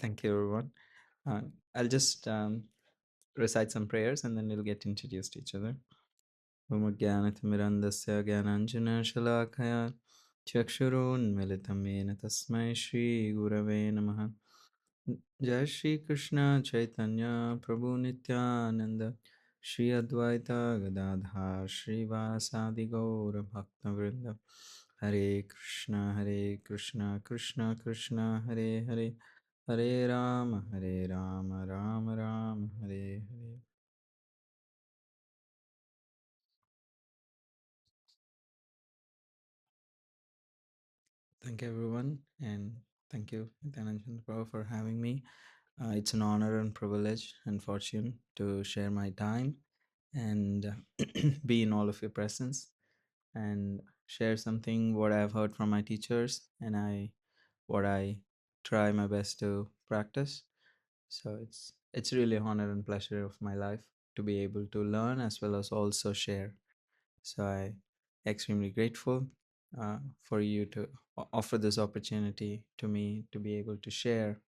Thank you, everyone. Uh, I'll just recite some prayers and then we'll get introduced to each other. Om Jnanatimirandasya Jnananjana Chakshurunmilitam Yena Tasmai Shri Gurave Namaha. Jai Shri Krishna Chaitanya Prabhu Nityananda Shri Advaita Gadadhar Shri Vasadi Gaura Bhakta Vrinda Hare Krishna Krishna Krishna Hare Hare Hare Rama Rama Rama Hare Hare. Thank you, everyone, and thank you, Dhananjana Prabhu, for having me. It's an honor and privilege and fortune to share my time and be in all of your presence and share something what I've heard from my teachers and what I try my best to practice. So it's really an honor and pleasure of my life to be able to learn as well as also share. So I extremely grateful for you to offer this opportunity to me to be able to share.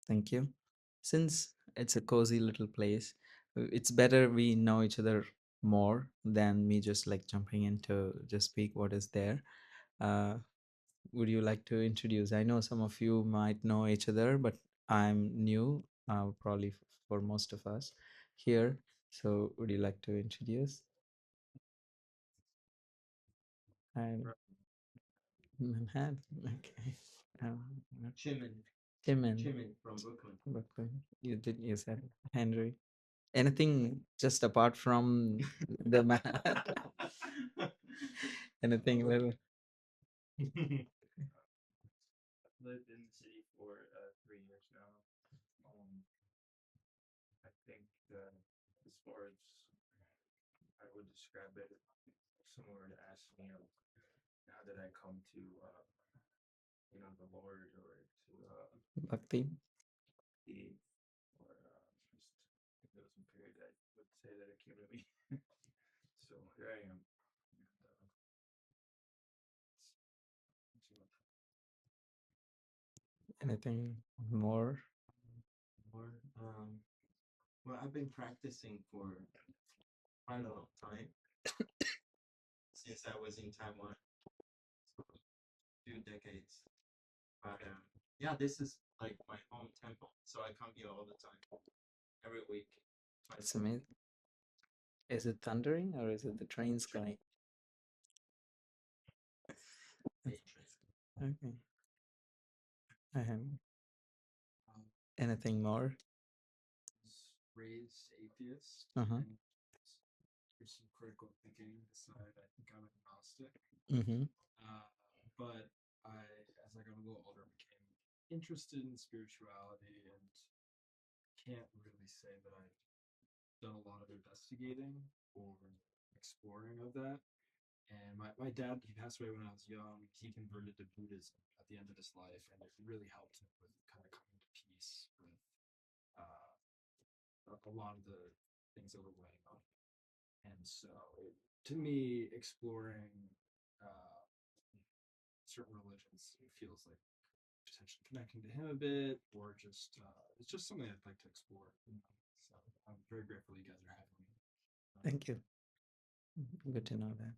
Thank you. Since it's a cozy little place, it's better we know each other more than me just like jumping in to just speak what is there. Uh, would you like to introduce? I know some of you might know each other, but I'm new, probably for most of us here. So would you like to introduce? I'm Manhattan. Okay. Um, Chimin from Brooklyn. You said Henry. Anything just apart from the anything little. Bhakti. Anything more? It's amazing. Is it thundering or is it the trains going? Okay. Um, anything more? Uh-huh. Mm-hmm. Thank you. Good to know that.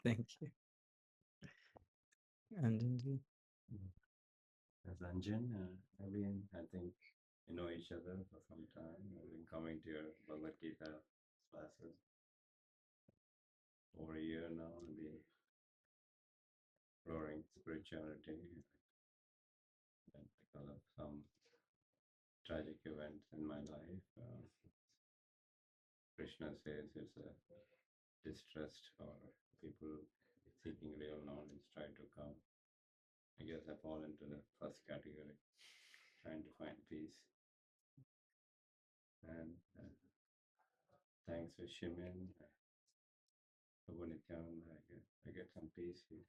Thank you. And indeed. As Anjan, Arvind, I think you know each other for some time. I've been coming to your Bhagavad Gita classes over a year now and been exploring spirituality. And because of some tragic events in my life, Krishna says it's a distressed or people seeking real knowledge try to come. I guess I fall into the first category, trying to find peace. And thanks for Shimin, Ubunityan, I get some peace here.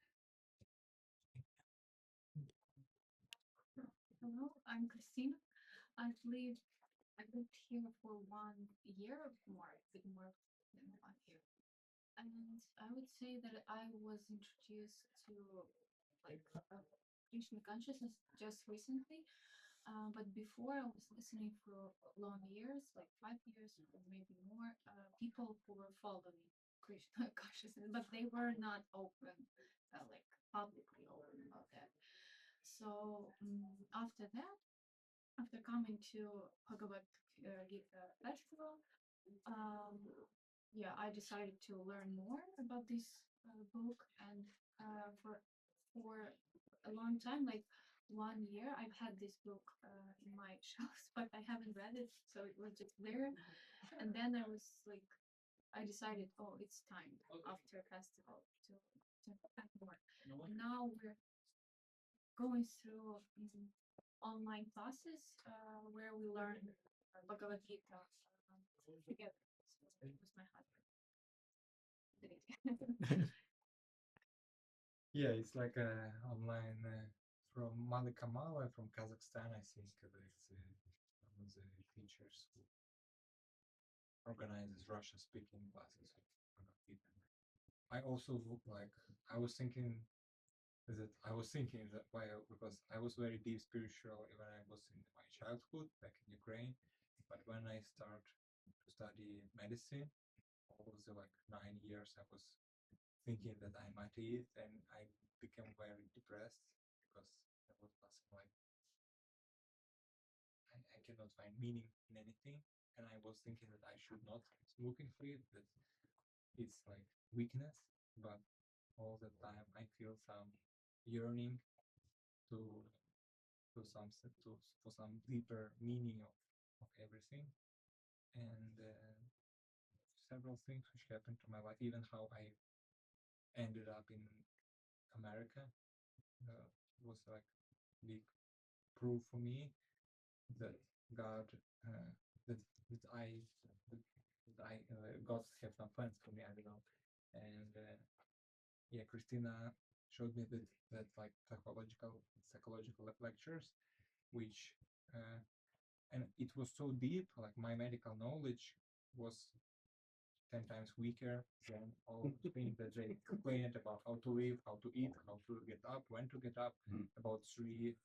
Yeah, it's like a online from Malika Mala from Kazakhstan, I think. It's one of the teachers who organizes Russian-speaking classes of Bhagavad Gita. I also like I was thinking that why because I was very deep spiritual when I was in my childhood back in Ukraine, but when I start to study medicine, all of the like 9 years I was thinking that I'm atheist, and I became very depressed because there was nothing like I cannot find meaning in anything, and I was thinking that I should not looking for it, that it's like weakness, but all the time I feel some yearning to for some deeper meaning of everything, and several things which happened to my life, even how I ended up in America, was like big proof for me that God uh, that that I God have some plans for me. I don't know, and yeah, Christina showed me that like psychological lectures, which and it was so deep. Like my medical knowledge was 10 times weaker than all the things that they explained about how to live, how to eat, how to get up, when to get up, about three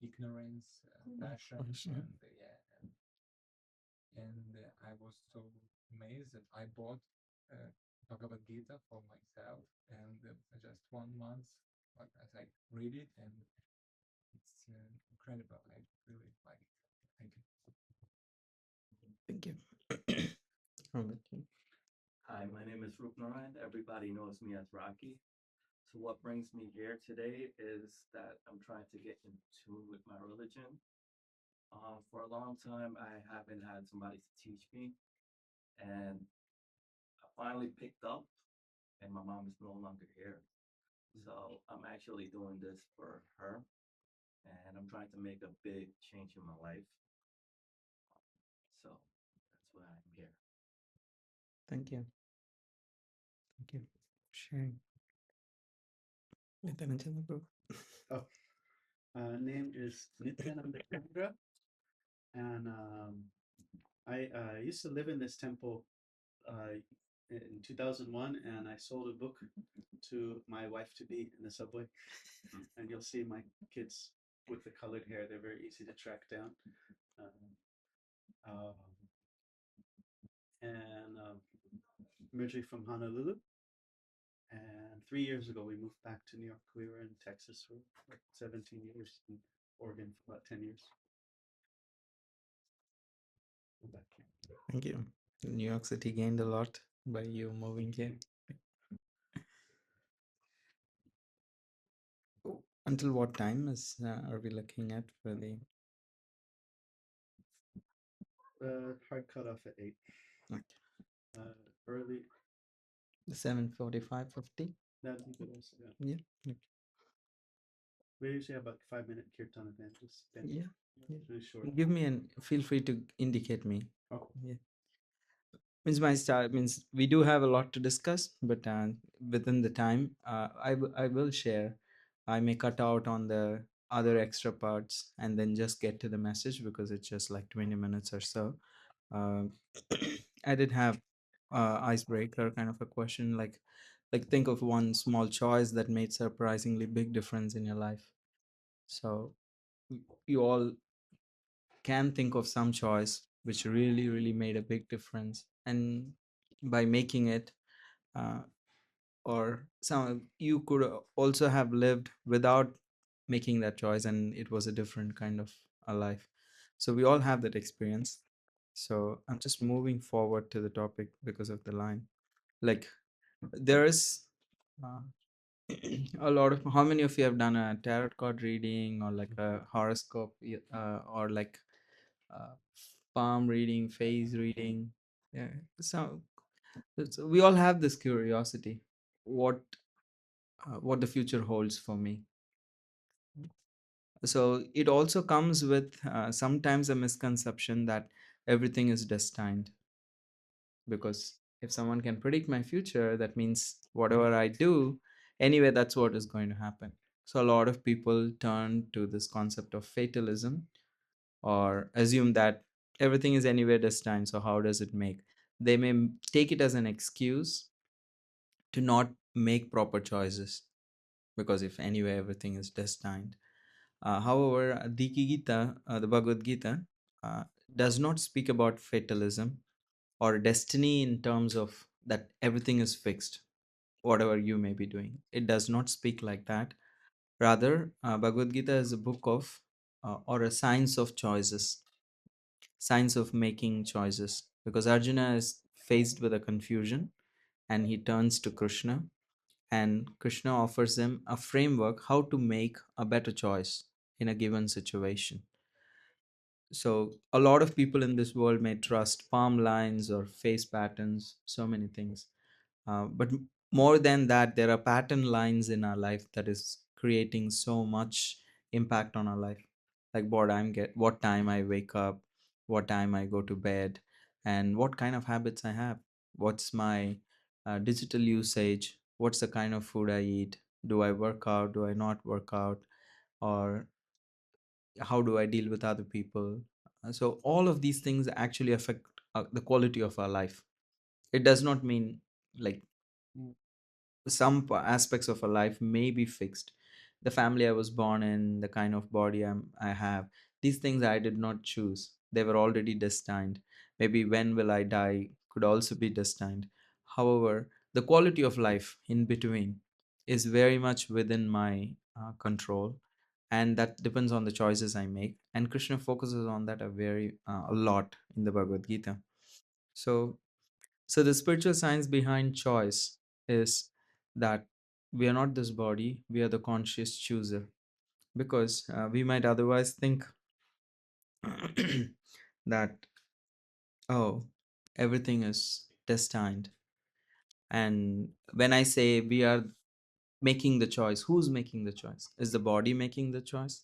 ignorance, passion, and yeah, and I was so amazed that I bought Bhagavad Gita for myself, and just 1 month, like as I read it, and it's incredible. I really like it. Thank you. Thank you. Robert. Hi, my name is Rupnarayan. Everybody knows me as Rocky. So what brings me here today is that I'm trying to get in tune with my religion. For a long time, I haven't had somebody to teach me, and I finally picked up, and my mom is no longer here. So I'm actually doing this for her, and I'm trying to make a big change in my life. So that's why I'm here. Thank you. Thank you for sharing. Nityananda Prabhu. Oh, name is Nityananda Chandra, and I used to live in this temple in 2001, and I sold a book to my wife to be in the subway, and you'll see my kids with the colored hair. They're very easy to track down. originally from Honolulu, and 3 years ago we moved back to New York. We were in Texas for like 17 years, and Oregon for about 10 years. We're back here. Thank you. New York City gained a lot by you moving here. Until what time is are we looking at for the? Hard cut off at 8. Okay. Early, 7:45, 50? that'd be good also. Yeah. Yeah. Okay. We usually have about 5-minute kirtan events. Yeah. Yeah. Really short. Give me and feel free to indicate me. Oh, Yeah. Means my start means we do have a lot to discuss, but within the time, I will share. I may cut out on the other extra parts and then just get to the message because it's just like 20 minutes or so. Um, I did have icebreaker kind of a question, like think of one small choice that made surprisingly big difference in your life. So you all can think of some choice which really made a big difference, and by making it, uh, or some you could also have lived without making that choice and it was a different kind of a life. So we all have that experience. So I'm just moving forward to the topic because of the line. Like there is uh, a lot of, how many of you have done a tarot card reading or like a horoscope, or like uh, palm reading, face reading? Yeah. So, so we all have this curiosity, what what the future holds for me. So it also comes with sometimes a misconception that everything is destined, because if someone can predict my future, that means whatever I do, anyway, that's what is going to happen. So a lot of people turn to this concept of fatalism, or assume that everything is anyway destined. So how does it make? They may take it as an excuse to not make proper choices, because if anyway everything is destined. However, the Gita, the Bhagavad Gita, does not speak about fatalism or destiny in terms of that everything is fixed, whatever you may be doing. It does not speak like that. Rather, Bhagavad Gita is a book of, or a science of choices, science of making choices. Because Arjuna is faced with a confusion and he turns to Krishna, and Krishna offers him a framework how to make a better choice in a given situation. So a lot of people in this world may trust palm lines or face patterns, so many things. But more than that, there are pattern lines in our life that is creating so much impact on our life. Like what time I wake up, what time I go to bed, and what kind of habits I have. What's my digital usage? What's the kind of food I eat? Do I work out? Do I not work out? Or how do I deal with other people? So all of these things actually affect the quality of our life. It does not mean like some aspects of a life may be fixed. The family I was born in, the kind of body I have, these things I did not choose. They were already destined. Maybe when will I die could also be destined. However, the quality of life in between is very much within my control, and that depends on the choices I make. And Krishna focuses on that a lot in the Bhagavad Gita. So so the spiritual science behind choice is that we are not this body, we are the conscious chooser. Because we might otherwise think that, oh, everything is destined. And when I say we are making the choice, who's making the choice? Is the body making the choice?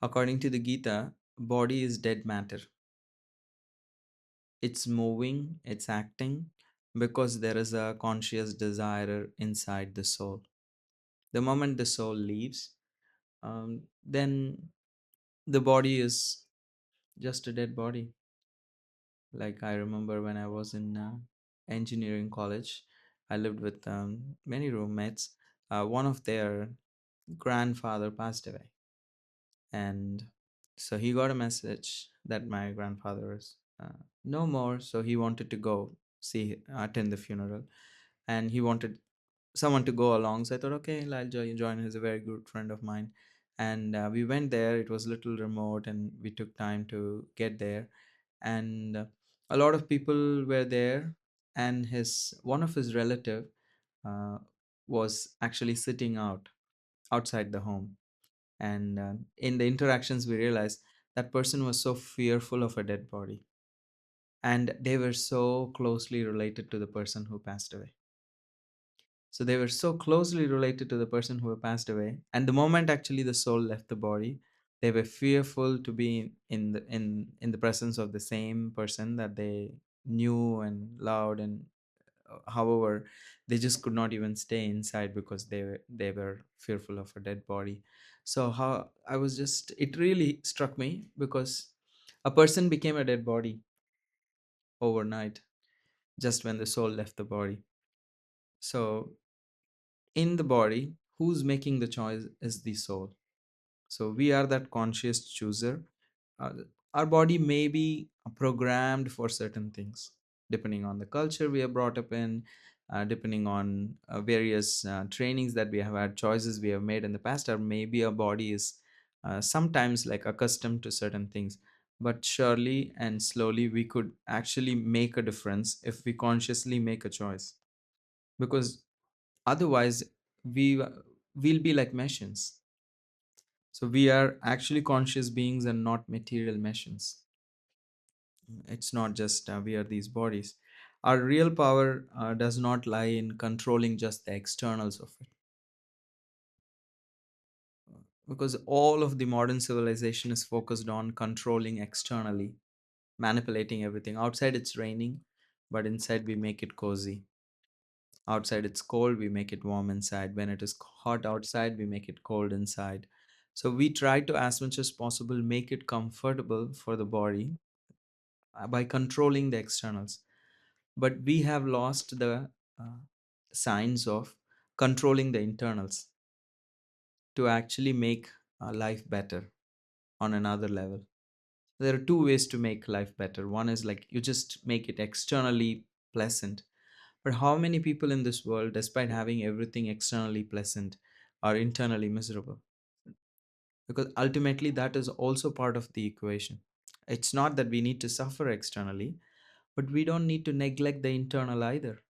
According to the Gita, body is dead matter. It's moving, it's acting because there is a conscious desire inside the soul. The moment the soul leaves, then the body is just a dead body. Like I remember when I was in engineering college, I lived with many roommates. One of their grandfather passed away, and so he got a message that my grandfather is no more. So he wanted to go. see attend the funeral, and he wanted someone to go along. So I thought, okay, I'll join. He's a very good friend of mine, and we went there. It was a little remote, and we took time to get there, and a lot of people were there, and his one of his relative uh, was actually sitting outside the home, and in the interactions we realized that person was so fearful of a dead body, and they were so closely related to the person who passed away. So they were so closely related to the person who had passed away, and the moment actually the soul left the body, they were fearful to be in the presence of the same person that they knew and loved, and however, they just could not even stay inside because they were fearful of a dead body. So how I was just, it really struck me because a person became a dead body overnight, just when the soul left the body. So in the body, who's making the choice is the soul. So we are that conscious chooser. uh, our body may be programmed for certain things depending on the culture we are brought up in, depending on various trainings that we have had, choices we have made in the past, or maybe our body is sometimes like accustomed to certain things. But surely and slowly we could actually make a difference if we consciously make a choice, because otherwise we will be like machines. So we are actually conscious beings and not material machines. It's not just we are these bodies. Our real power does not lie in controlling just the externals of it, because all of the modern civilization is focused on controlling externally, manipulating everything. Outside it's raining, but inside we make it cozy. Outside it's cold, we make it warm inside. When it is hot outside, we make it cold inside. So we try to, as much as possible, make it comfortable for the body by controlling the externals. But we have lost the uh, signs of controlling the internals to actually make life better on another level. There are two ways to make life better. One is like you just make it externally pleasant. But how many people in this world, despite having everything externally pleasant, are internally miserable? Because ultimately, that is also part of the equation. It's not that we need to suffer externally, but we don't need to neglect the internal either.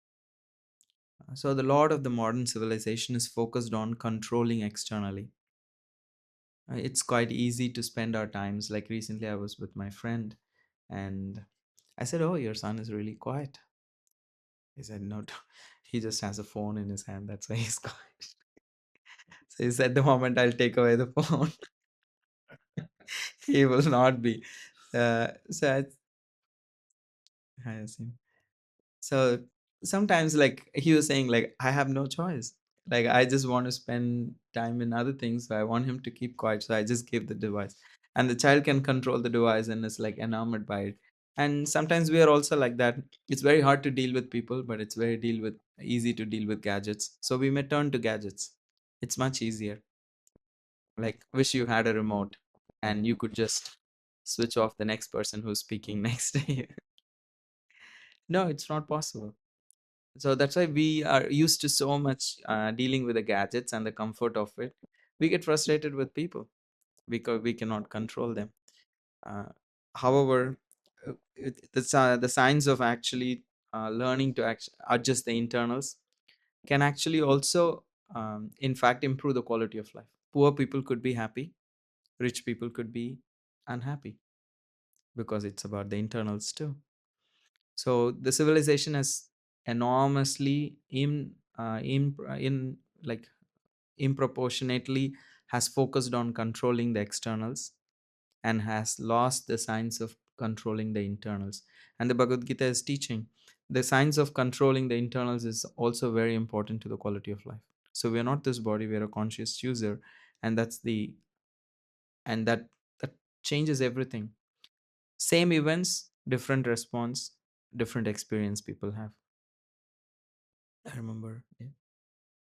So, the lot of the modern civilization is focused on controlling externally. It's quite easy to spend our times. Like recently, I was with my friend and I said, "Oh, your son is really quiet." He said, "No, he just has a phone in his hand. That's why he's quiet." So he said, "The moment I'll take away the phone, he will not be." So I assume. So sometimes, like he was saying, like I have no choice. Like I just want to spend time in other things. So I want him to keep quiet. So I just give the device, and the child can control the device and is like enamored by it. And sometimes we are also like that. It's very hard to deal with people, but it's very deal with easy to deal with gadgets. So we may turn to gadgets. It's much easier. Like wish you had a remote and you could just switch off the next person who's speaking next to you. No, it's not possible. So that's why we are used to so much dealing with the gadgets and the comfort of it. We get frustrated with people because we cannot control them. uh, However, the signs of actually learning to adjust the internals can actually also in fact improve the quality of life. Poor people could be happy, rich people could be unhappy, because it's about the internals too. So the civilization has enormously in like improportionately has focused on controlling the externals and has lost the science of controlling the internals. And the Bhagavad Gita is teaching the science of controlling the internals is also very important to the quality of life. So we are not this body, we are a conscious user, and that changes everything. Same events, different response, different experience people have. I remember. Yeah.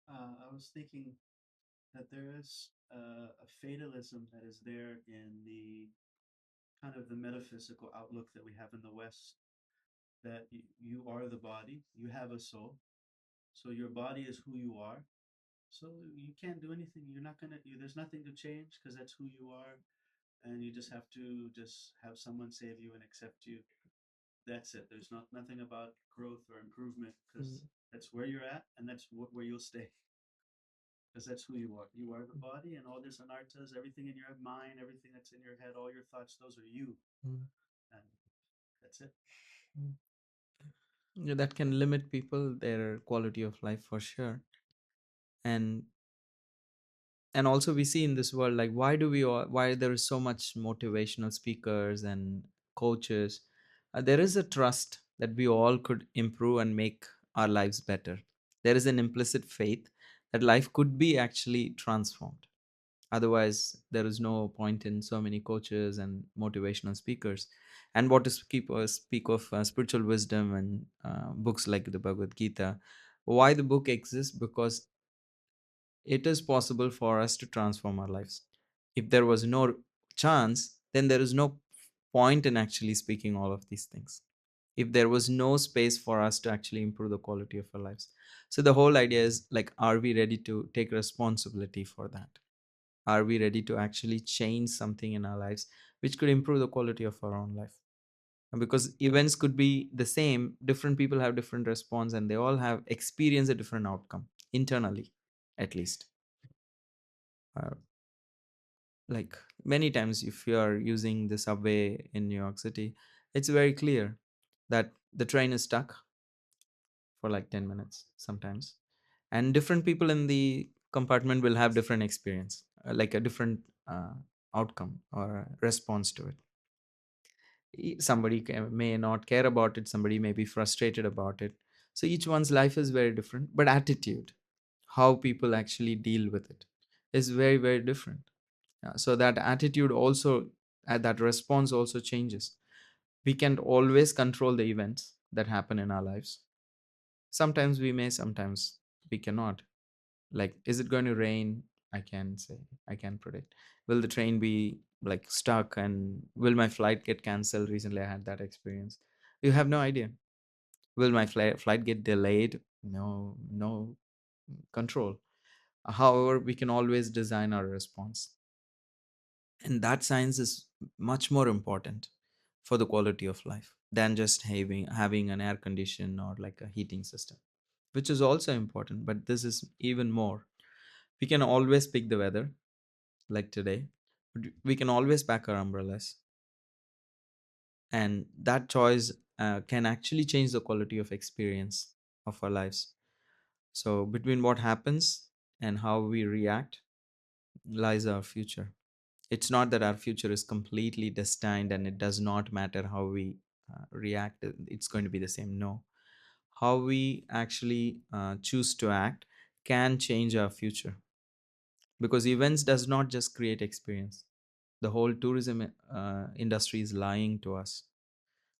I was thinking that there is a fatalism that is there in the kind of the metaphysical outlook that we have in the West. that you are the body, you have a soul. So your body is who you are. So you can't do anything. You're not gonna. There's nothing to change because that's who you are, and you just have to just have someone save you and accept you. That's it. There's not nothing about growth or improvement because Mm, that's where you're at, and that's where you'll stay because that's who you are. You are the body, and all this anartas, everything in your mind, everything that's in your head, all your thoughts, those are you, mm, and that's it. mm. Yeah, that can limit people, their quality of life for sure. And also we see in this world, like, why do we all, why there is so much motivational speakers and coaches. There is a trust that we all could improve and make our lives better. There is an implicit faith that life could be actually transformed. Otherwise there is no point in so many coaches and motivational speakers. And what to speak of spiritual wisdom and books like the Bhagavad Gita. Why the book exists? Because it is possible for us to transform our lives. If there was no chance, then there is no point in actually speaking all of these things. If there was no space for us to actually improve the quality of our lives. So the whole idea is, like, are we ready to take responsibility for that? Are we ready to actually change something in our lives which could improve the quality of our own life? And because events could be the same, different people have different response and they all have experience a different outcome internally, at least. Uh, like, many times if you are using the subway in New York City, it's very clear that the train is stuck for like 10 minutes sometimes, and different people in the compartment will have different experience, like a different outcome or response to it. Somebody may not care about it, somebody may be frustrated about it. So each one's life is very different, but attitude, how people actually deal with it, is very, very different. So that attitude also, that response also changes. We can't always control the events that happen in our lives. Sometimes we may, sometimes we cannot. Like, is it going to rain? I can say, I can predict. Will the train be like stuck, and will my flight get cancelled? Recently I had that experience. You have no idea. Will my flight get delayed? No control. However, we can always design our response, and that science is much more important for the quality of life than just having an air condition or like a heating system, which is also important, but this is even more. We can always pick the weather, like today, but we can always pack our umbrellas, and that choice can actually change the quality of experience of our lives. So between what happens and how we react lies our future. It's not that our future is completely destined and it does not matter how we react, it's going to be the same. No, how we actually choose to act can change our future, because events does not just create experience. The whole tourism industry is lying to us.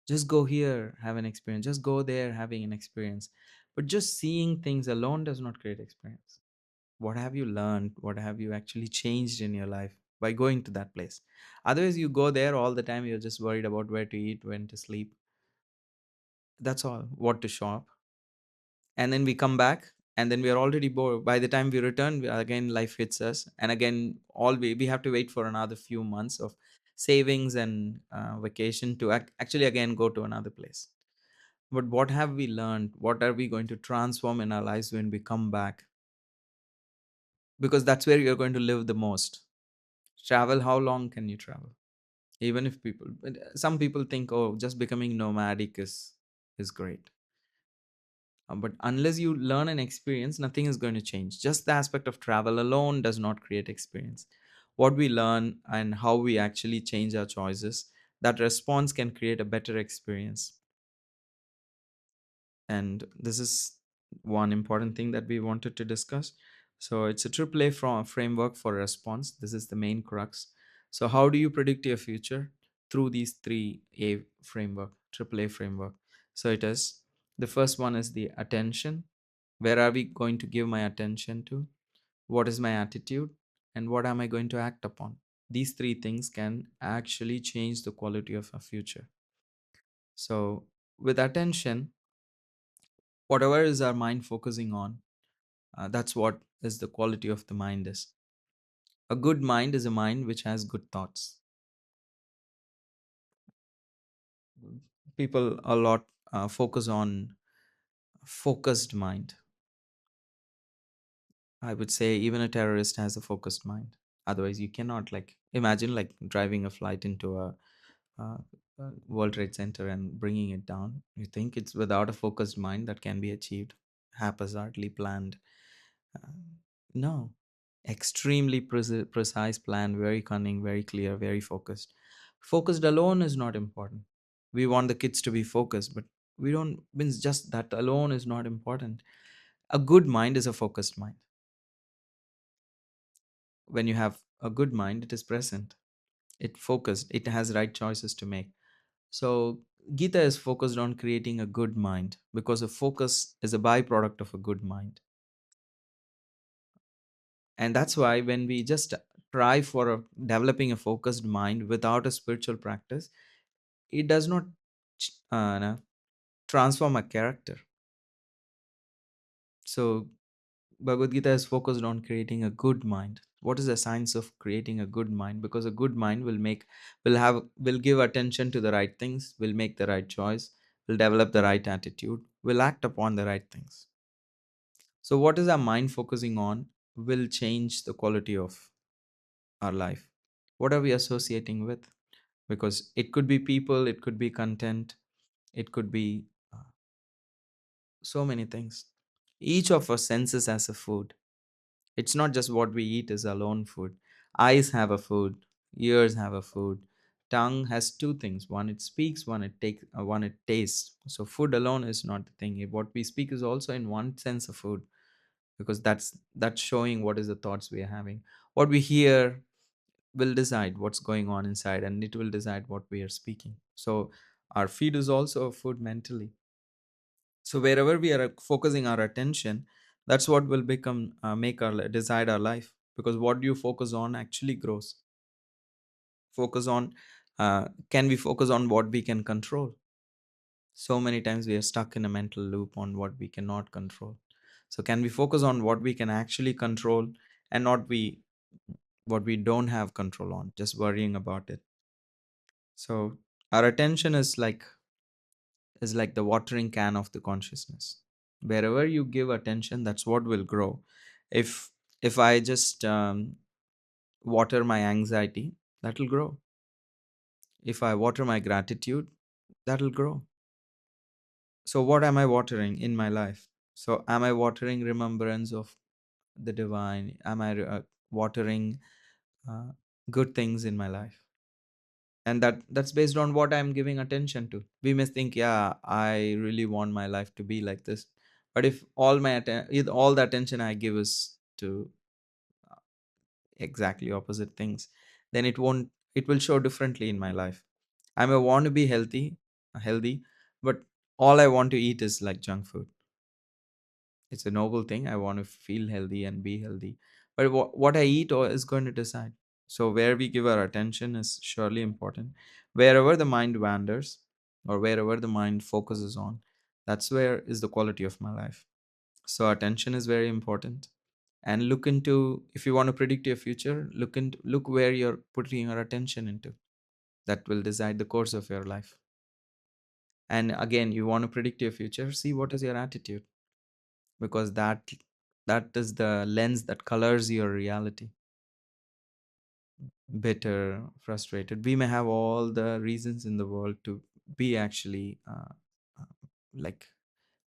Just go here, have an experience, just go there, having an experience. But just seeing things alone does not create experience. What have you learned? What have you actually changed in your life by going to that place? Otherwise you go there all the time, you're just worried about where to eat, when to sleep, that's all, what to shop. And then we come back, and then we are already bored. By the time we return, again life hits us, and again we have to wait for another few months of savings and vacation to actually again go to another place. But what have we learned? What are we going to transform in our lives when we come back? Because that's where you're going to live the most. Travel, how long can you travel? Even if people, but some people think, oh, just becoming nomadic is great. But unless you learn an experience, nothing is going to change. Just the aspect of travel alone does not create experience. What we learn and how we actually change our choices, that response can create a better experience. And this is one important thing that we wanted to discuss. So it's a AAA framework for response. This is the main crux. So how do you predict your future? Through these three A framework, AAA framework. So it is, the first one is the attention. Where are we going to give my attention to? What is my attitude? And what am I going to act upon? These three things can actually change the quality of our future. So with attention, whatever is our mind focusing on, that's what is the quality of the mind is. A good mind is a mind which has good thoughts. People a lot focus on focused mind. I would say even a terrorist has a focused mind. Otherwise, you cannot like imagine like driving a flight into uh, a World Trade Center and bringing it down. You think it's without a focused mind that can be achieved, haphazardly planned? Uh, no, extremely precise plan, very cunning, very clear, very focused. Focused alone is not important. We want the kids to be focused, but we don't means just that alone is not important. A good mind is a focused mind. When you have a good mind, it is present, it focused, it has right choices to make. So Gita is focused on creating a good mind because a focus is a byproduct of a good mind. And that's why when we just try for developing a focused mind without a spiritual practice, it does not no, transform a character. So Bhagavad Gita is focused on creating a good mind. What is the science of creating a good mind? Because a good mind will give attention to the right things, will make the right choice, will develop the right attitude, will act upon the right things. So what is our mind focusing on will change the quality of our life. What are we associating with? Because it could be people, it could be content, it could be so many things. Each of us senses as a food. It's not just what we eat is alone food. Eyes have a food, ears have a food. Tongue has two things. One it speaks, one it tastes. So food alone is not the thing. What we speak is also in one sense of food, because that's showing what is the thoughts we are having. What we hear will decide what's going on inside, and it will decide what we are speaking. So our feed is also a food mentally. So wherever we are focusing our attention, that's what will become make our decide our life, because what you focus on actually grows. Focus on can we focus on what we can control? So many times we are stuck in a mental loop on what we cannot control. So can we focus on what we can actually control, and not we what we don't have control on, just worrying about it? So our attention is like the watering can of the consciousness. Wherever you give attention, that's what will grow. If I just water my anxiety, that will grow. If I water my gratitude, that will grow. So what am I watering in my life? So am I watering remembrance of the divine? Am I watering uh, good things in my life? And that's based on what I'm giving attention to. We may think, yeah, I really want my life to be like this, but if if all the attention I give is to exactly opposite things, then it will show differently in my life. I may want to be healthy, but all I want to eat is like junk food. It's a noble thing. I want to feel healthy and be healthy, but what I eat is going to decide. So where we give our attention is surely important. Wherever the mind wanders, or wherever the mind focuses on, that's where is the quality of my life. So attention is very important. And look into, if you want to predict your future, look where you're putting your attention into. That will decide the course of your life. And again, you want to predict your future, see what is your attitude, because that is the lens that colors your reality. Bitter, frustrated, we may have all the reasons in the world to be actually uh, like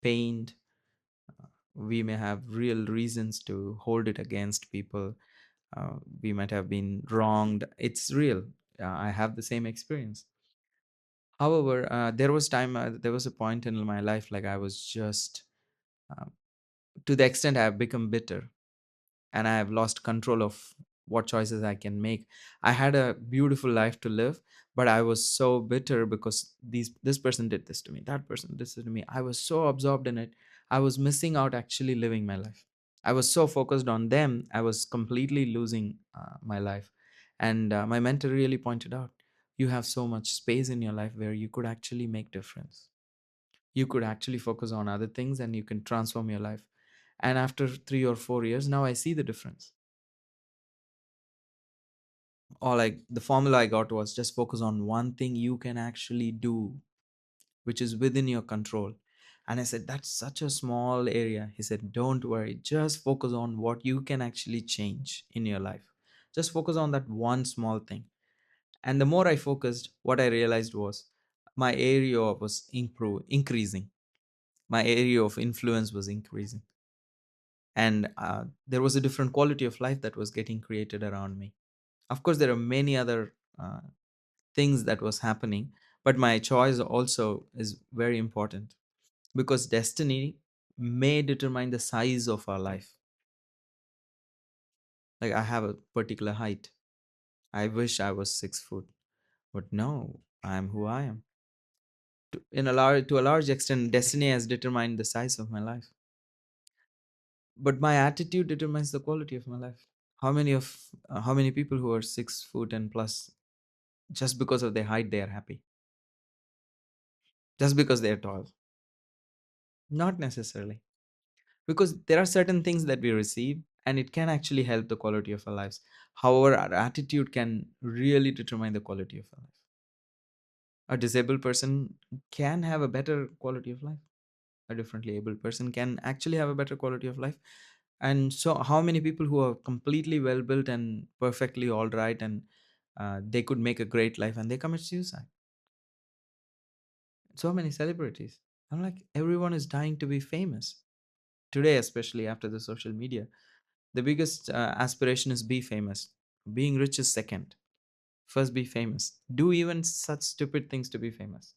pained. We may have real reasons to hold it against people. We might have been wronged. It's real. I have the same experience. However, there was a point in my life, like I was just uh, to the extent I have become bitter, and I have lost control of what choices I can make. I had a beautiful life to live, but I was so bitter because this person did this to me, that person did this to me. I was so absorbed in it. I was missing out actually living my life. I was so focused on them. I was completely losing my life. And my mentor really pointed out, you have so much space in your life where you could actually make difference. You could actually focus on other things and you can transform your life. And after 3 or 4 years, now I see the difference. Or like the formula I got was just focus on one thing you can actually do, which is within your control. And I said, that's such a small area. He said, don't worry, just focus on what you can actually change in your life. Just focus on that one small thing. And the more I focused, what I realized was my area was increasing. My area of influence was increasing. And there was a different quality of life that was getting created around me. Of course, there are many other things that was happening, but my choice also is very important, because destiny may determine the size of our life. Like I have a particular height. I wish I was 6 foot, but no, I am who I am. To a large extent, destiny has determined the size of my life, but my attitude determines the quality of my life. How many people who are 6 foot and plus, just because of their height, they are happy? Just because they are tall? Not necessarily, because there are certain things that we receive and it can actually help the quality of our lives. However, our attitude can really determine the quality of our life. A disabled person can have a better quality of life. A differently able person can actually have a better quality of life. And so how many people who are completely well built and perfectly all right, and they could make a great life, and they commit suicide? So many celebrities. I'm like, everyone is dying to be famous today, especially after the social media. The biggest aspiration is be famous. Being rich is second. First, be famous. Do even such stupid things to be famous.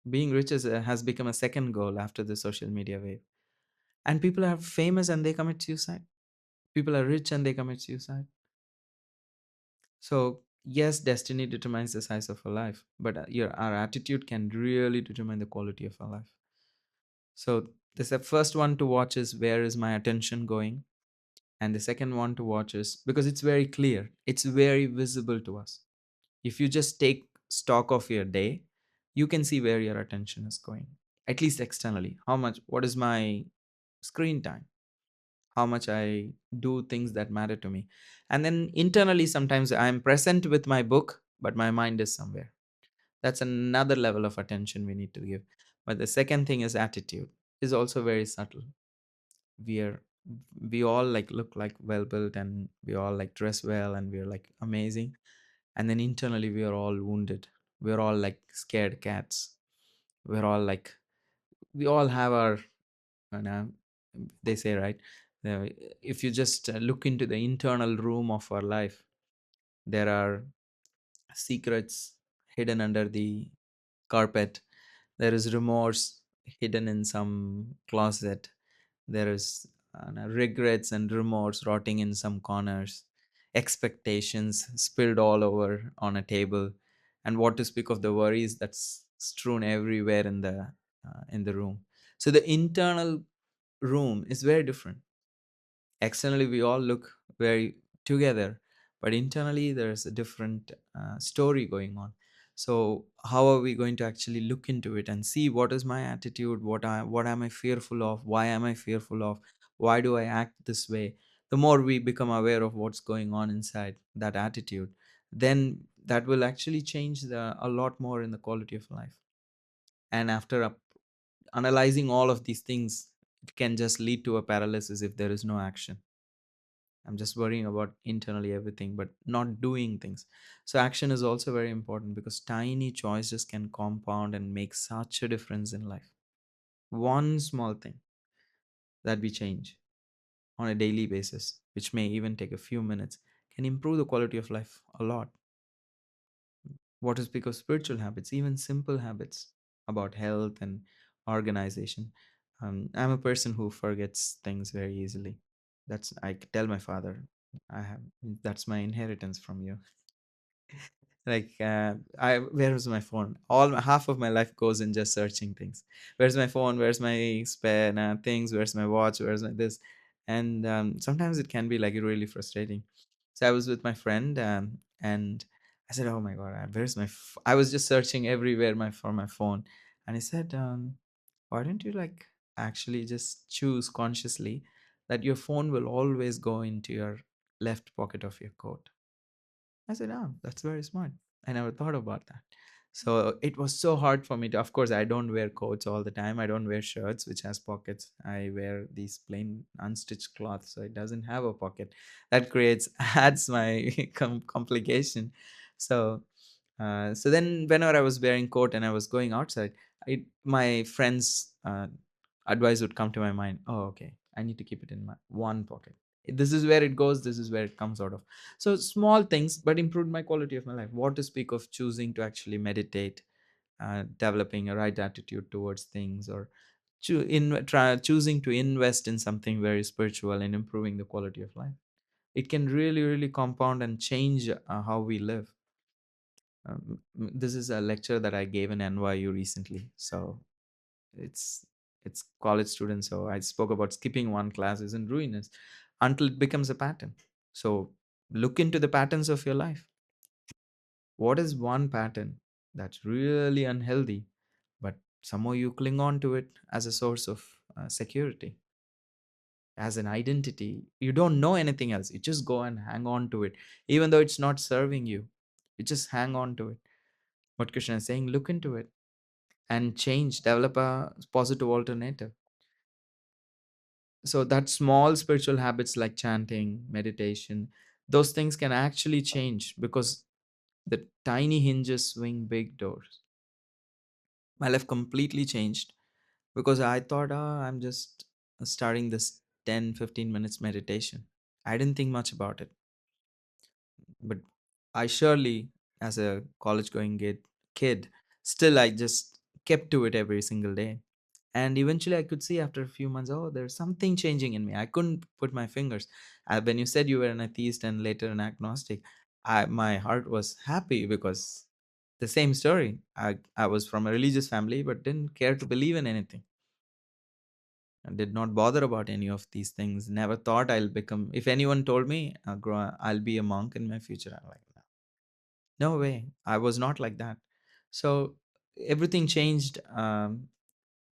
Being rich has become a second goal after the social media wave. And people are famous and they commit suicide. People are rich and they commit suicide. So, yes, destiny determines the size of our life, but our attitude can really determine the quality of our life. So, the first one to watch is, where is my attention going? And the second one to watch is, because it's very clear, it's very visible to us. If you just take stock of your day, you can see where your attention is going, at least externally. What is my screen time? How much I do things that matter to me. And then internally, sometimes I'm present with my book, but my mind is somewhere. That's another level of attention we need to give. But the second thing is attitude, is also very subtle. we are we all like look like well built, and we all like dress well, and we're like amazing, and then internally we are all wounded. We're all like scared cats. We're all like, we all have our, you know, they say, right, uh, if you just look into the internal room of our life, there are secrets hidden under the carpet. There is remorse hidden in some closet. There is regrets and remorse rotting in some corners, expectations spilled all over on a table, and what to speak of the worries that's strewn everywhere in the room. So the internal room is very different. Externally, we all look very together, but internally, there's a different story going on. So, how are we going to actually look into it and see what is my attitude? What am I fearful of? Why am I fearful of? Why do I act this way? The more we become aware of what's going on inside that attitude, then that will actually change a lot more in the quality of life. And after analyzing all of these things, it can just lead to a paralysis if there is no action. I'm just worrying about internally everything, but not doing things. So, action is also very important, because tiny choices can compound and make such a difference in life. One small thing that we change on a daily basis, which may even take a few minutes, can improve the quality of life a lot. What is because spiritual habits, even simple habits about health and organization. I'm a person who forgets things very easily. I tell my father, I have that's my inheritance from you. Like, where's my phone? Half of my life goes in just searching things. Where's my phone? Where's my spare things? Where's my watch? Where's my this? And sometimes it can be like really frustrating. So I was with my friend, and I said, "Oh my god, where's my?" I was just searching everywhere for my phone. And he said, why don't you like actually just choose consciously that your phone will always go into your left pocket of your coat? I said, oh, that's very smart. I never thought about that. So it was so hard for me to, of course, I don't wear coats all the time. I don't wear shirts which has pockets. I wear these plain unstitched cloths, so it doesn't have a pocket. That creates adds my complication. So so then whenever I was wearing coat and I was going outside, my friends' advice would come to my mind. Oh, okay, I need to keep it in my one pocket. This is where it goes. This is where it comes out of. So small things, but improved my quality of my life. What to speak of choosing to actually meditate, developing a right attitude towards things, or choosing to invest in something very spiritual and improving the quality of life. It can really, really compound and change how we live. This is a lecture that I gave in NYU recently. So it's it's college students. So I spoke about skipping one class isn't ruinous until it becomes a pattern. So look into the patterns of your life. What is one pattern that's really unhealthy, but somehow you cling on to it as a source of security, as an identity? You don't know anything else. You just go and hang on to it, even though it's not serving you. You just hang on to it. What Krishna is saying, look into it and change, develop a positive alternative. So that small spiritual habits like chanting, meditation, those things can actually change because the tiny hinges swing big doors. My life completely changed because I thought, I'm just starting this 10, 15 minutes meditation. I didn't think much about it. But I surely, as a college going kid, still I just kept to it every single day. And eventually I could see after a few months, oh, there's something changing in me. I couldn't put my fingers. When you said you were an atheist and later an agnostic, my heart was happy because the same story. I was from a religious family but didn't care to believe in anything. I did not bother about any of these things. Never thought I'll become. If anyone told me I'll be a monk in my future, I'm like, no way. I was not like that. So everything changed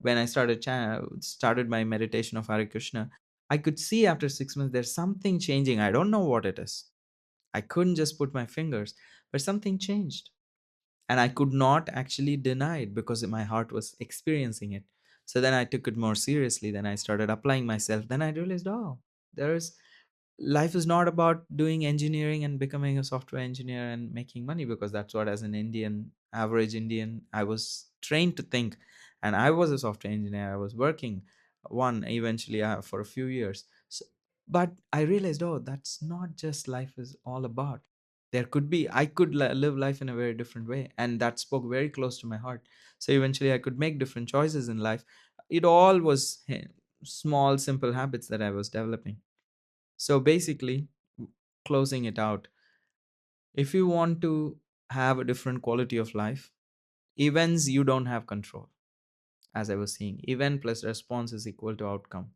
when I started my meditation of Hare Krishna. I could see after 6 months there's something changing. I don't know what it is. I couldn't just put my fingers, but something changed. And I could not actually deny it because my heart was experiencing it. So then I took it more seriously. Then I started applying myself. Then I realized, oh, there's life is not about doing engineering and becoming a software engineer and making money, because that's what, as an Indian, average Indian, I was trained to think. And I was a software engineer. I was working one eventually for a few years. So, but I realized, oh, that's not just life is all about. There could be, I could live life in a very different way, and that spoke very close to my heart. So eventually I could make different choices in life. It all was small simple habits that I was developing. So basically, closing it out, if you want to have a different quality of life, events you don't have control. As I was saying, event plus response is equal to outcome.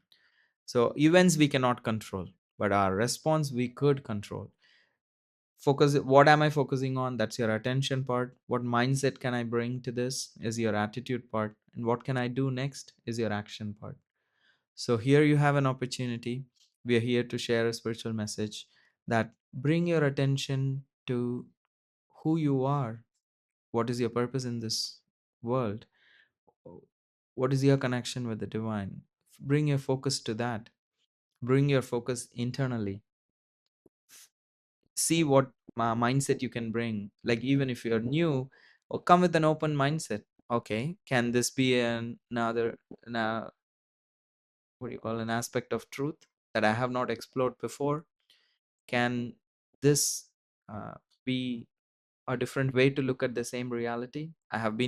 So events we cannot control, but our response we could control. Focus, what am I focusing on? That's your attention part. What mindset can I bring to this is your attitude part. And what can I do next is your action part. So here you have an opportunity. We are here to share a spiritual message that bring your attention to who you are. What is your purpose in this world? What is your connection with the divine? Bring your focus to that. Bring your focus internally. See what mindset you can bring. Like, even if you're new, or come with an open mindset. Okay, can this be another, what do you call, an aspect of truth that I have not explored before? Can this uh, be a different way to look at the same reality? I'm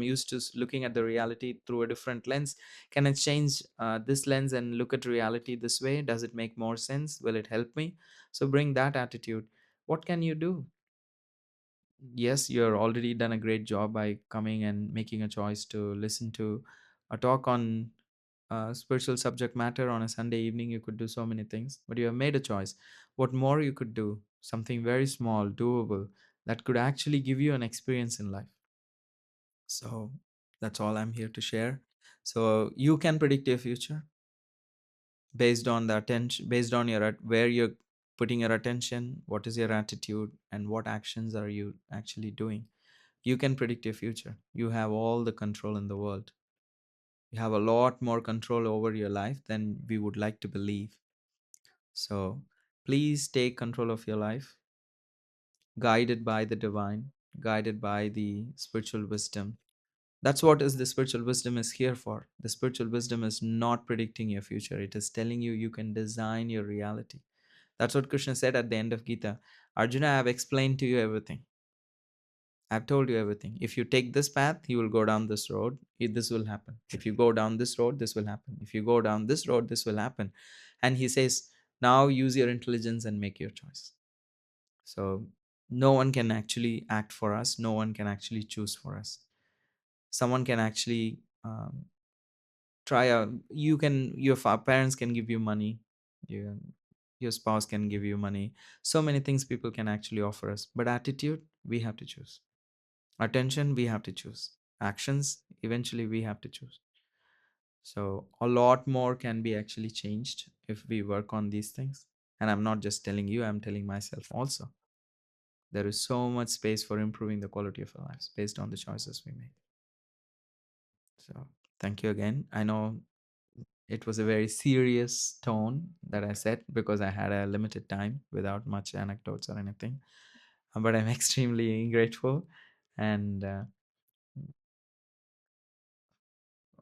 used to looking at the reality through a different lens. Can I change this lens and look at reality this way? Does it make more sense? Will it help me? So bring that attitude. What can you do? Yes, you're already done a great job by coming and making a choice to listen to a talk on spiritual subject matter on a Sunday evening. You could do so many things, but you have made a choice. What more you could do? Something very small, doable, that could actually give you an experience in life. So That's all I'm here to share. So you can predict your future based on the attention, based on where you're putting your attention, what is your attitude, and what actions are you actually doing. You can predict your future. You have all the control in the world. You have a lot more control over your life than we would like to believe. So please take control of your life, guided by the divine, guided by the spiritual wisdom. That's what is the spiritual wisdom is here for. The spiritual wisdom is not predicting your future. It is telling you you can design your reality. That's what Krishna said at the end of Gita. Arjuna, I have explained to you everything. I've told you everything. If you take this path, you will go down this road. This will happen. If you go down this road, this will happen. If you go down this road, this will happen. And he says, now use your intelligence and make your choice. So no one can actually act for us. No one can actually choose for us. Someone can actually try out. You can, your parents can give you money. You, your spouse can give you money. So many things people can actually offer us. But attitude, we have to choose. Attention, we have to choose. Actions, eventually we have to choose. So a lot more can be actually changed if we work on these things. And I'm not just telling you, I'm telling myself also. There is so much space for improving the quality of our lives based on the choices we make. So thank you again. I know it was a very serious tone that I said because I had a limited time without much anecdotes or anything. But I'm extremely grateful and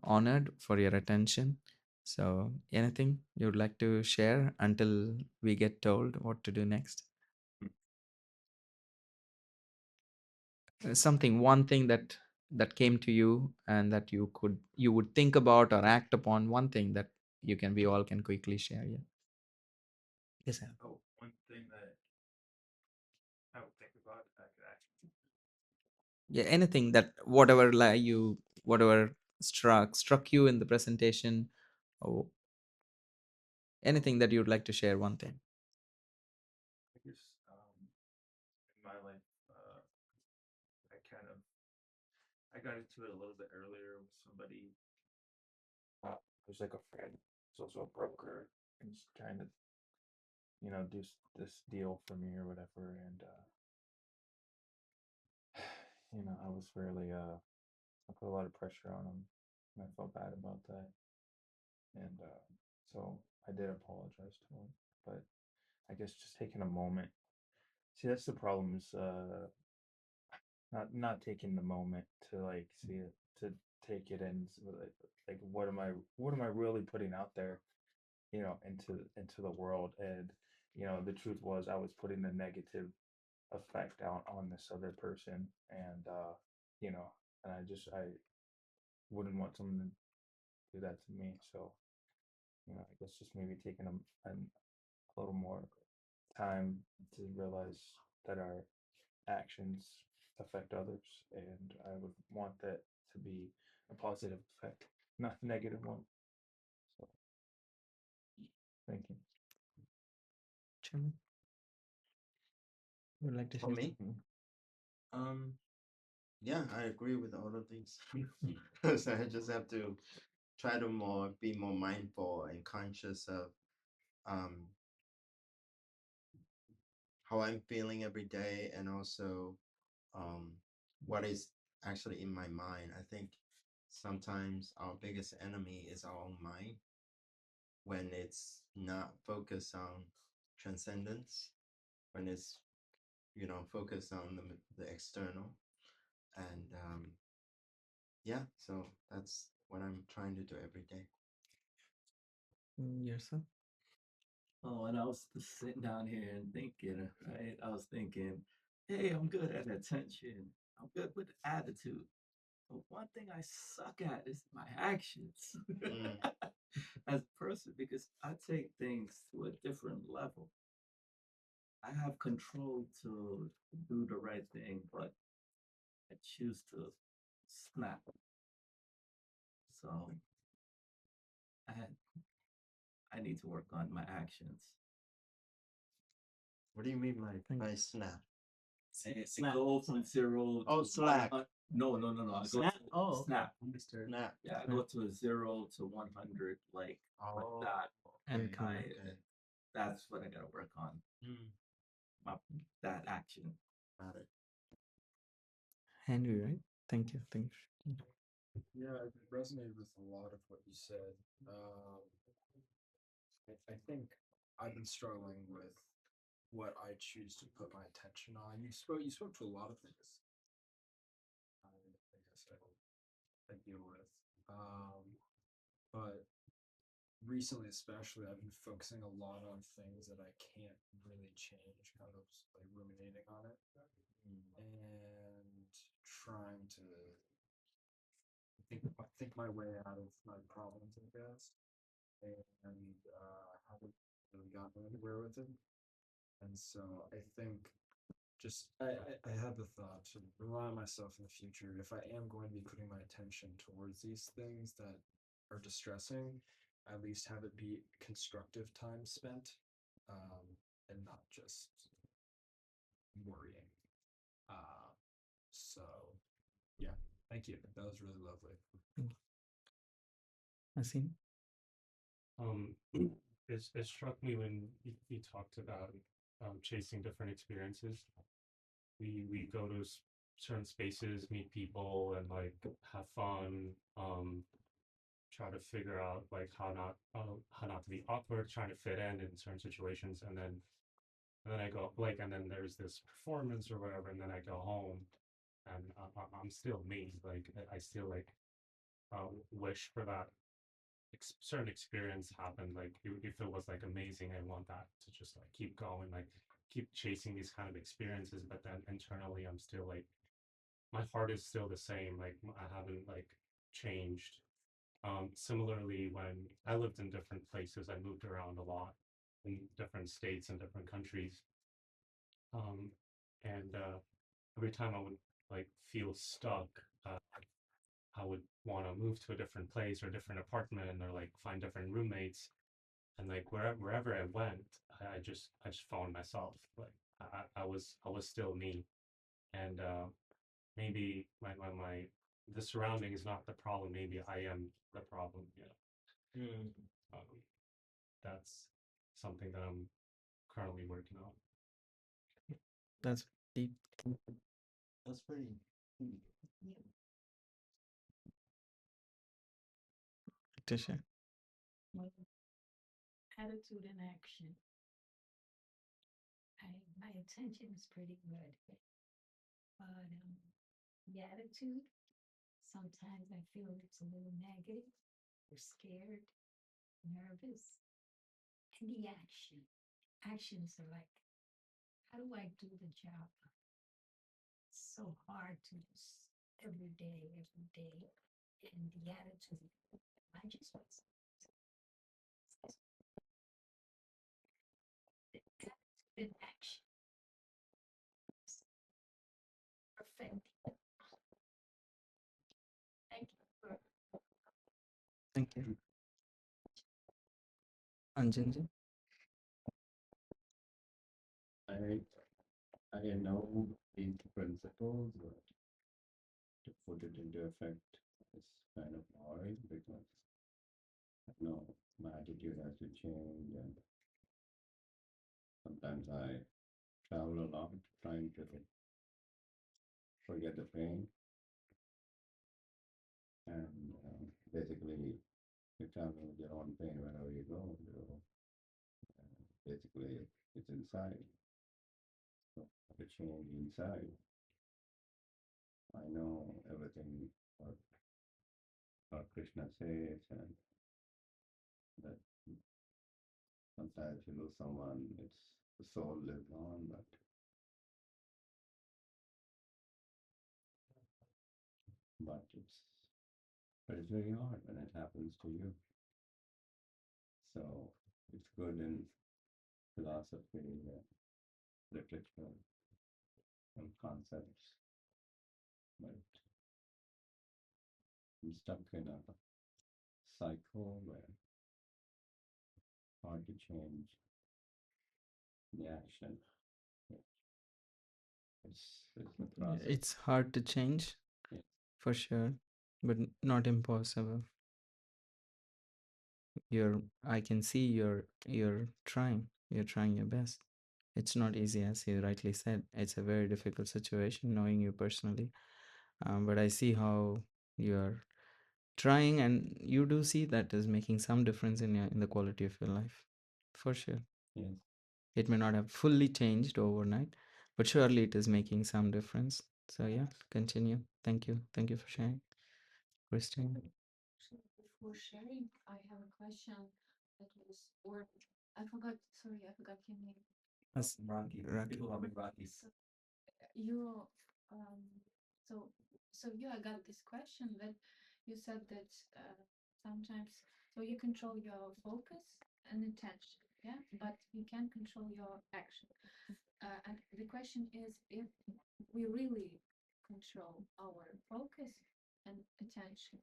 honored for your attention. So, anything you'd like to share until we get told what to do next? Something, one thing that came to you and that you would think about or act upon. One thing that you can, we all can quickly share. Yeah. Yes, sir. Oh, one thing that I would think about, I could actually. Yeah, anything that whatever you whatever struck you in the presentation, or anything that you'd like to share. One thing. I guess in my life, I kind of I got into it a little bit earlier with somebody who's like a friend. He's also a broker, and he's trying to do this deal for me or whatever. And I was fairly I put a lot of pressure on him, and I felt bad about that. And so I did apologize to him, but I guess just taking a moment. See, that's the problem is not taking the moment to like see it, to take it in, so like what am I really putting out there, into the world. And the truth was I was putting a negative effect out on this other person. And you know and I wouldn't want someone to do that to me. So I guess just maybe taking a little more time to realize that our actions affect others, and I would want that to be a positive effect, not a negative one. So thank you. Chairman, would like to For share me, something? um, yeah, I agree with all of these. So I just have to try to be more mindful and conscious of um how I'm feeling every day, and also um what is actually in my mind. I think sometimes our biggest enemy is our own mind when it's not focused on transcendence, when it's focused on the external. And yeah, so that's what I'm trying to do every day. Yourself? Oh, and I was just sitting down here and thinking, right? I was thinking, hey, I'm good at attention. I'm good with attitude. But one thing I suck at is my actions Mm, as a person, because I take things to a different level. I have control to do the right thing, but I choose to snap. So I had, I need to work on my actions. what do you mean Thank by snap? And Snap. go from zero Oh, to slack. No. I go Snap. to Oh, okay. snap. Understood. Snap. Yeah, I go to a 0 to 100, like Oh, that. And okay, come I back. okay. That's what I gotta work on. Mm, My that action. got it. Henry, right? Thank you. Thank you. Yeah, I resonated with a lot of what you said. I think I've been struggling with what I choose to put my attention on. You spoke to a lot of things. I guess I deal with. But recently, especially, I've been focusing a lot on things that I can't really change, kind of like ruminating on it, and trying to think my way out of my problems, I guess, and haven't really gotten anywhere with it. And so I think just I had the thought to remind myself in the future, if I am going to be putting my attention towards these things that are distressing, at least have it be constructive time spent, and not just worrying. So yeah, thank you. That was really lovely. Asim? It struck me when you talked about chasing different experiences. We go to certain spaces, meet people, and like have fun. Try to figure out like how not to be awkward, trying to fit in certain situations, and then I go like, and then there's this performance or whatever, and then I go home, and I'm still me. Like I still like wish for that certain experience happened. Like if it was like amazing, I want that to just like keep going, like keep chasing these kind of experiences. But then internally, I'm still like my heart is still the same. Like I haven't like changed. Similarly, when I lived in different places, I moved around a lot in different states and different countries. Um, and every time I would like feel stuck, I would want to move to a different place or different apartment or like find different roommates. And like wherever I went, I just found myself. Like I was still me. And maybe my the surrounding is not the problem. Maybe I am the problem. Mm, Um, that's something that I'm currently working on. That's deep. that's pretty deep. Tisha. Well, attitude and action. My attention is pretty good, but the attitude, sometimes I feel it's a little negative or scared, nervous. And the actions are like, how do I do the job? It's so hard to just every day, every day. And the attitude, I just was the attitude and action. Perfect. Thank you for Thank you. Anjanji? I I know these principles, but to put it into effect is kind of hard because I know my attitude has to change, and sometimes I travel a lot trying to forget the pain, and basically you're traveling with your own pain wherever you go. Basically, it's inside. So the change inside. I know everything what, what Krishna says, and that sometimes you lose someone, it's the soul lives on, but it's very hard when it happens to you. So it's good in philosophy, literature, and concepts, but I'm stuck in a cycle where hard to change the action. It's the process. It's hard to change. Yeah. for sure, but not impossible. I can see you're trying. You're trying your best. It's not easy, as you rightly said. It's a very difficult situation, knowing you personally. But I see how you're trying, and you do see that is making some difference in the quality of your life, for sure. Yes. It may not have fully changed overnight, but surely it is making some difference. So yeah, continue. Thank you for sharing, Christine. So before sharing, I have a question that was, or I forgot, sorry, I forgot your name. As Rocky. Rocky. People call me Rocky. So you, um, so, so you, I got this question that you said that sometimes, so you control your focus and attention, yeah, but you can't control your action. And the question is, if we really control our focus and attention,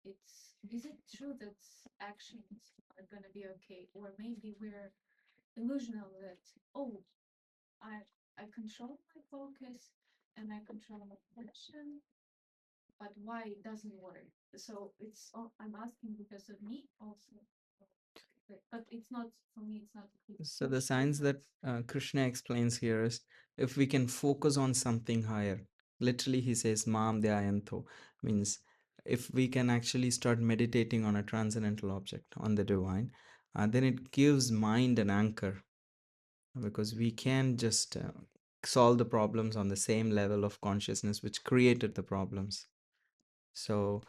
is it true that actions are gonna be okay, or maybe we're illusional that, oh, I I control my focus and I control my attention, but why it doesn't work? So it's I'm asking because of me also, but it's not for me. It's not. So the signs that Krishna explains here is, if we can focus on something higher. Literally, he says, "Mam dhyayanto," means if we can actually start meditating on a transcendental object, on the divine, then it gives mind an anchor, because we can just solve the problems on the same level of consciousness which created the problems. So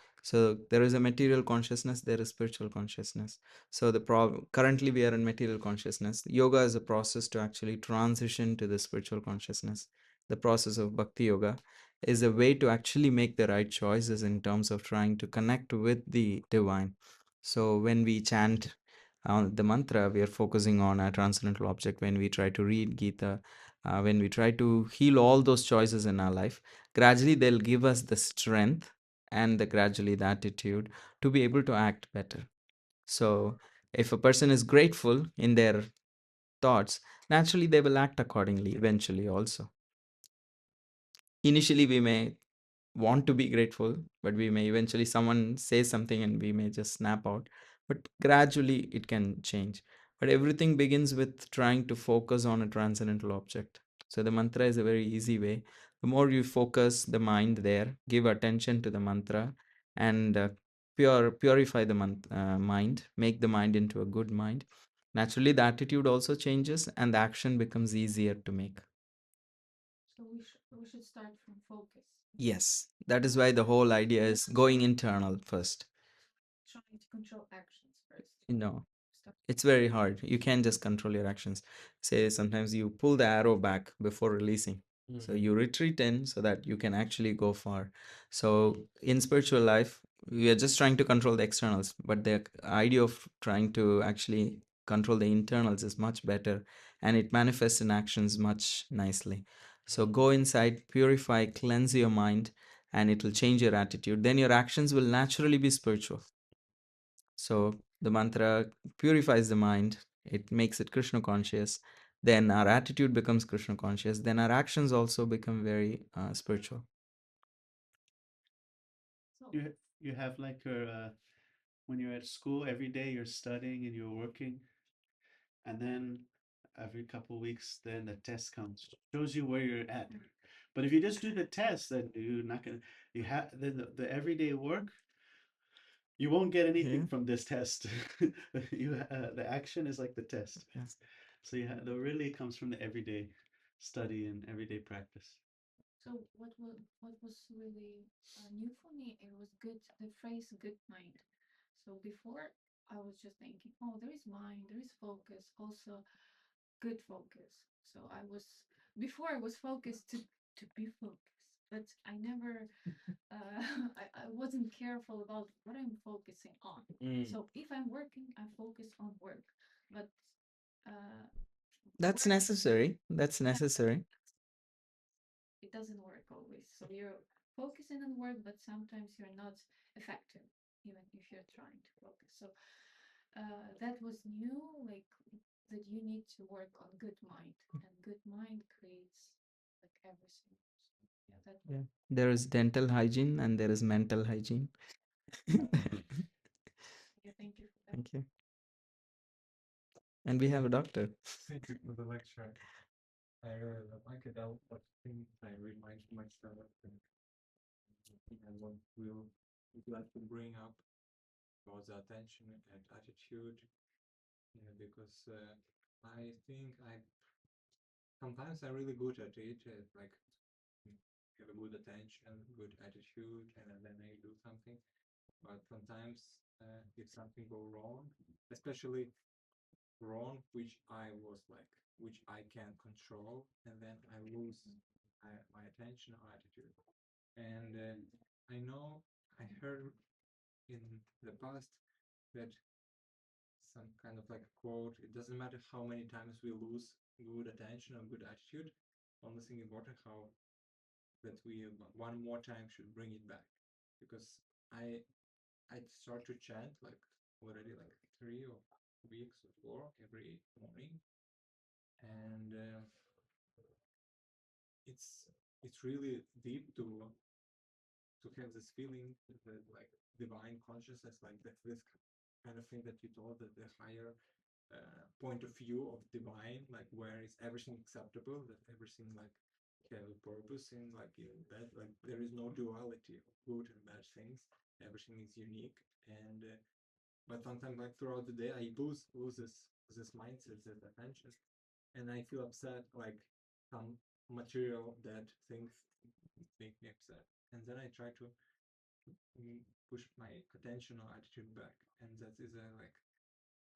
there is a material consciousness, there is spiritual consciousness. So the problem, currently we are in material consciousness. Yoga is a process to actually transition to the spiritual consciousness. The process of bhakti yoga is a way to actually make the right choices in terms of trying to connect with the divine. So when we chant the mantra, we are focusing on a transcendental object. When we try to read Gita, when we try to heal all those choices in our life, gradually they'll give us the strength and gradually the attitude to be able to act better. So if a person is grateful in their thoughts, naturally they will act accordingly eventually also. Initially we may want to be grateful, but we may eventually, someone says something and we may just snap out, but gradually it can change. But everything begins with trying to focus on a transcendental object. So the mantra is a very easy way. The more you focus the mind there, give attention to the mantra, and purify the mind, make the mind into a good mind, naturally the attitude also changes and the action becomes easier to make. So we should start from focus. Yes, that is why the whole idea is going internal first. Trying to control actions first. No, Start. it's very hard. You can't just control your actions. Say sometimes you pull the arrow back before releasing. So you retreat in so that you can actually go far. So in spiritual life, we are just trying to control the externals, but the idea of trying to actually control the internals is much better, and it manifests in actions much nicely. So go inside, purify, cleanse your mind, and it will change your attitude. Then your actions will naturally be spiritual. So the mantra purifies the mind, it makes it Krishna conscious. Then our attitude becomes Krishna conscious. Then our actions also become very spiritual. So You have like your when you're at school every day you're studying and you're working, and then every couple weeks then the test comes, shows you where you're at. But if you just do the test, then you're not gonna, you have the everyday work, you won't get anything Yeah. from this test. The action is like the test. Yes. So yeah, the really comes from the everyday study and everyday practice. So what was really new for me? It was good. The phrase "good mind." So before I was just thinking, oh, there is mind, there is focus, also good focus. So I was focused to be focused, but I never I wasn't careful about what I'm focusing on. So if I'm working, I focus on work, but uh, That's work, necessary. That's yeah, necessary. it doesn't work always. So you're focusing on work, but sometimes you're not effective, even if you're trying to focus. So that was new, like that you need to work on good mind, and good mind creates like everything. Yeah. There is dental hygiene and there is mental hygiene. Thank you. And we have a doctor. Thank you for the lecture. I really like it. What things I remind myself and what will would like to bring up was attention and attitude. Because I think I sometimes I'm really good at it, like have a good attention, good attitude, and then I do something. But sometimes if something go wrong, especially wrong, which I was like, which I can control, and then I lose my attention or attitude. And I know I heard in the past that some kind of like a quote, it doesn't matter how many times we lose good attention or good attitude, only thing important how that we one more time should bring it back. Because I start to chant like already like 3 weeks or 4 every morning, and it's it's really deep to have this feeling that like divine consciousness, like that this kind of thing that you told, that the higher point of view of divine, like where is everything acceptable, that everything like have a purpose in like in that, like there is no duality of good and bad things, everything is unique. And but sometimes like throughout the day I lose this mindset, this attention, and I feel upset, like some material that things make me upset, and then I try to push my attention or attitude back, and that is a like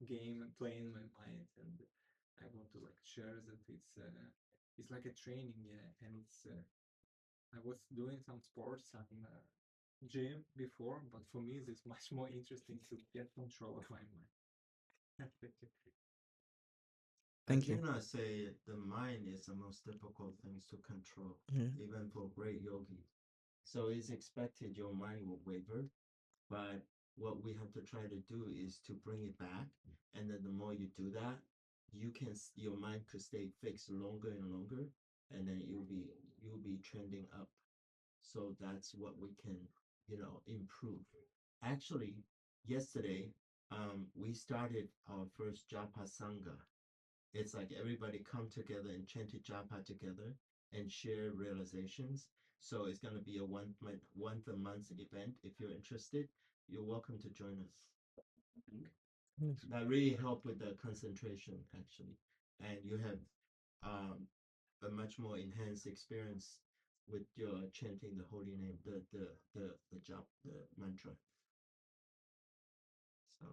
game playing my mind. And I want to like share that it's like a training, yeah. And it's I was doing some sports and gym before, but for me it's much more interesting to get control of my mind. I Thank you. cannot say the mind is the most difficult things to control, Yeah. even for great yogi. So it's expected your mind will waver, but what we have to try to do is to bring it back. And then the more you do that, your mind could stay fixed longer and longer, and then you'll be trending up. So that's what we can, improve. Actually, yesterday, we started our first Japa Sangha. It's like everybody come together and chant japa together and share realizations. So it's gonna be a once a month event. If you're interested, you're welcome to join us. Yes. That really help with the concentration actually, and you have a much more enhanced experience with your chanting the holy name, the jap, the mantra. So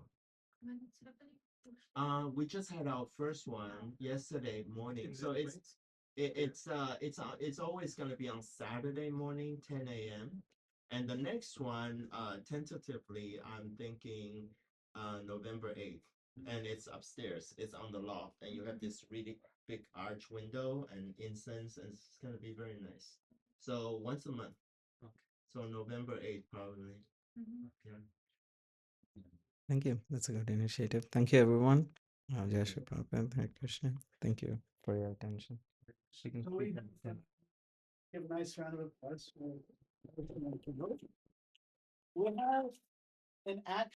When it's happening? we just had our first one yesterday morning. In So that it's place? it, it's always gonna be on Saturday morning, 10 a.m. And the next one, tentatively, I'm thinking November 8th. And it's upstairs. It's on the loft, and you have this really big arch window and incense, and it's gonna be very nice. So once a month. Okay. So November 8th, probably. Yeah. Thank you. That's a good initiative. Thank you, everyone. Jai Shri Prabhupada, Hare Krishna. Thank you for your attention. We can So speak we on the same. give a nice round of applause. We have an act.